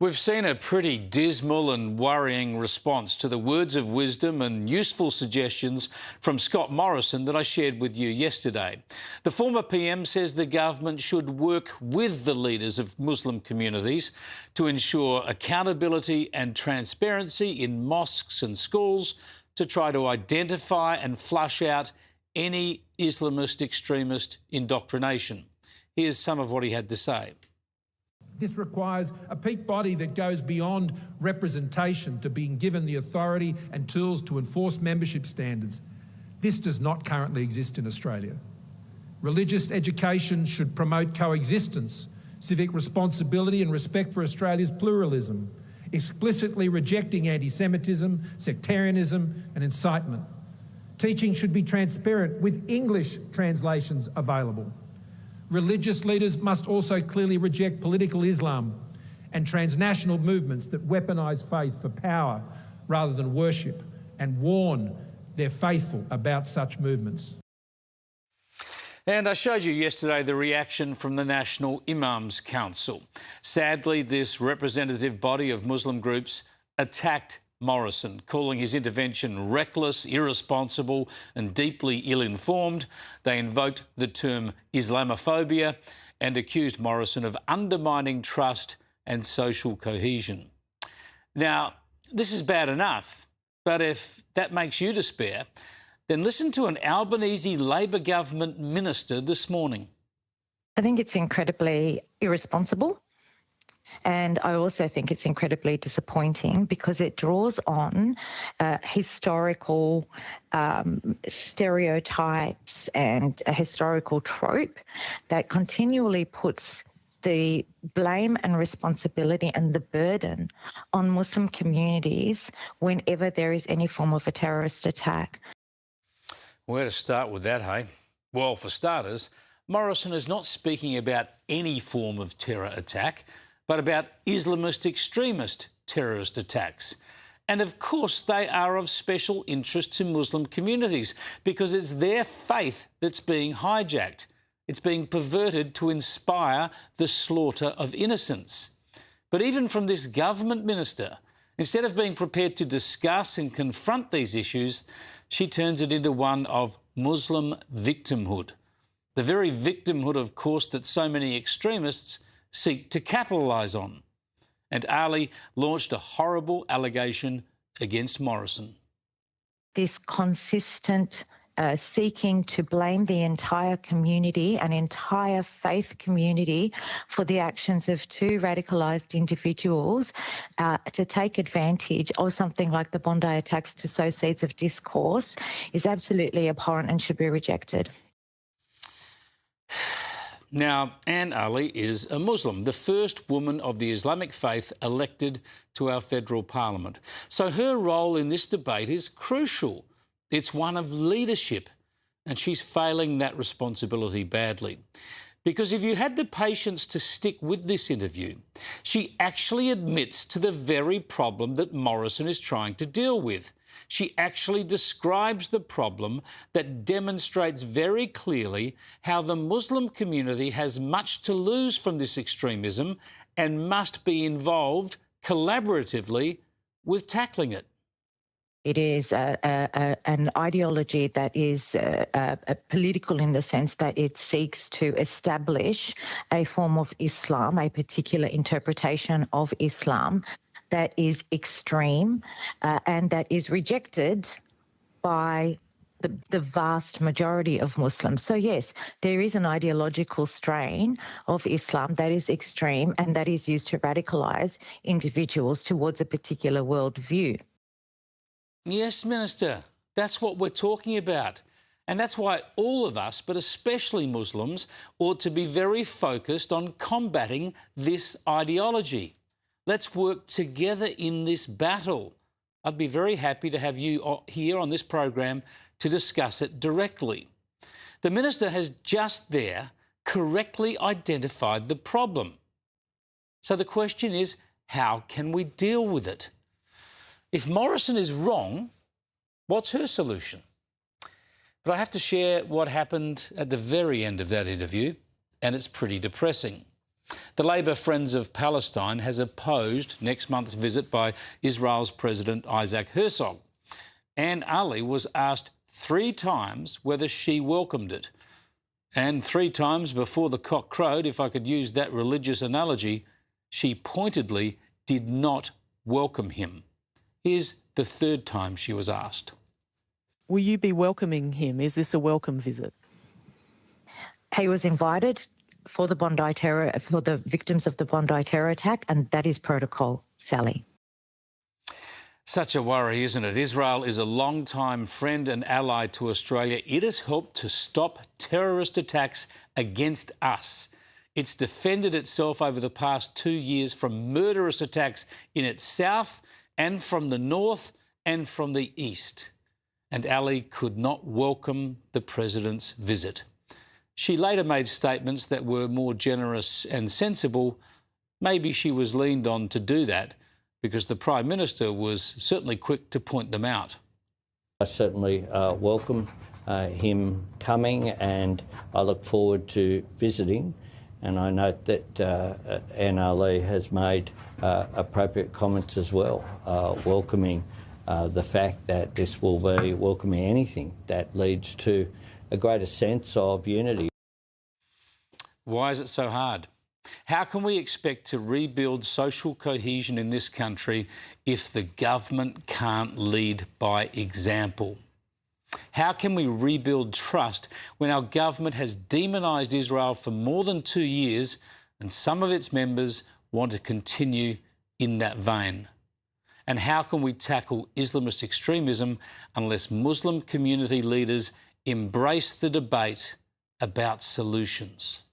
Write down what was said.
We've seen a pretty dismal and worrying response to the words of wisdom and useful suggestions from Scott Morrison that I shared with you yesterday. The former PM says the government should work with the leaders of Muslim communities to ensure accountability and transparency in mosques and schools to try to identify and flush out any Islamist extremist indoctrination. Here's some of what he had to say. This requires a peak body that goes beyond representation to being given the authority and tools to enforce membership standards. This does not currently exist in Australia. Religious education should promote coexistence, civic responsibility and respect for Australia's pluralism, explicitly rejecting anti-Semitism, sectarianism and incitement. Teaching should be transparent with English translations available. Religious leaders must also clearly reject political Islam and transnational movements that weaponise faith for power rather than worship, and warn their faithful about such movements. And I showed you yesterday the reaction from the National Imams Council. Sadly, this representative body of Muslim groups attacked Morrison, calling his intervention reckless, irresponsible and deeply ill-informed. They invoked the term Islamophobia and accused Morrison of undermining trust and social cohesion. Now, this is bad enough, but if that makes you despair, then listen to an Albanese Labor government minister this morning. I think it's incredibly irresponsible. And I also think it's incredibly disappointing because it draws on historical stereotypes and a historical trope that continually puts the blame and responsibility and the burden on Muslim communities whenever there is any form of a terrorist attack. Where to start with that, hey? Well, for starters, Morrison is not speaking about any form of terror attack, but about Islamist extremist terrorist attacks. And of course, they are of special interest to Muslim communities because it's their faith that's being hijacked. It's being perverted to inspire the slaughter of innocents. But even from this government minister, instead of being prepared to discuss and confront these issues, she turns it into one of Muslim victimhood. The very victimhood, of course, that so many extremists seek to capitalise on. And Ali launched a horrible allegation against Morrison. This consistent seeking to blame the entire community, an entire faith community, for the actions of two radicalised individuals to take advantage of something like the Bondi attacks to sow seeds of discourse is absolutely abhorrent and should be rejected. Now, Anne Aly is a Muslim, the first woman of the Islamic faith elected to our federal parliament. So her role in this debate is crucial. It's one of leadership, and she's failing that responsibility badly. Because if you had the patience to stick with this interview, she actually admits to the very problem that Morrison is trying to deal with. She actually describes the problem that demonstrates very clearly how the Muslim community has much to lose from this extremism and must be involved collaboratively with tackling it. It is an ideology that is political in the sense that it seeks to establish a form of Islam, a particular interpretation of Islam that is extreme and that is rejected by the vast majority of Muslims. So yes, there is an ideological strain of Islam that is extreme and that is used to radicalise individuals towards a particular worldview. Yes, Minister, that's what we're talking about. And that's why all of us, but especially Muslims, ought to be very focused on combating this ideology. Let's work together in this battle. I'd be very happy to have you here on this program to discuss it directly. The Minister has just there correctly identified the problem. So the question is, how can we deal with it? If Morrison is wrong, what's her solution? But I have to share what happened at the very end of that interview, and it's pretty depressing. The Labor Friends of Palestine has opposed next month's visit by Israel's President Isaac Herzog. Anne Aly was asked 3 times whether she welcomed it. And 3 times before the cock crowed, if I could use that religious analogy, she pointedly did not welcome him. Here's the 3rd time she was asked. Will you be welcoming him? Is this a welcome visit? He was invited for the victims of the Bondi terror attack, and that is protocol, Sally. Such a worry, isn't it? Israel is a long-time friend and ally to Australia. It has helped to stop terrorist attacks against us. It's defended itself over the past 2 years from murderous attacks in its south and from the north and from the east. And Aly could not welcome the president's visit. She later made statements that were more generous and sensible. Maybe she was leaned on to do that because the Prime Minister was certainly quick to point them out. I certainly welcome him coming, and I look forward to visiting. And I note that Anne Aly has made appropriate comments as well, welcoming the fact that this will be welcoming anything that leads to a greater sense of unity. Why is it so hard? How can we expect to rebuild social cohesion in this country if the government can't lead by example? How can we rebuild trust when our government has demonised Israel for more than 2 years and some of its members want to continue in that vein? And how can we tackle Islamist extremism unless Muslim community leaders embrace the debate about solutions?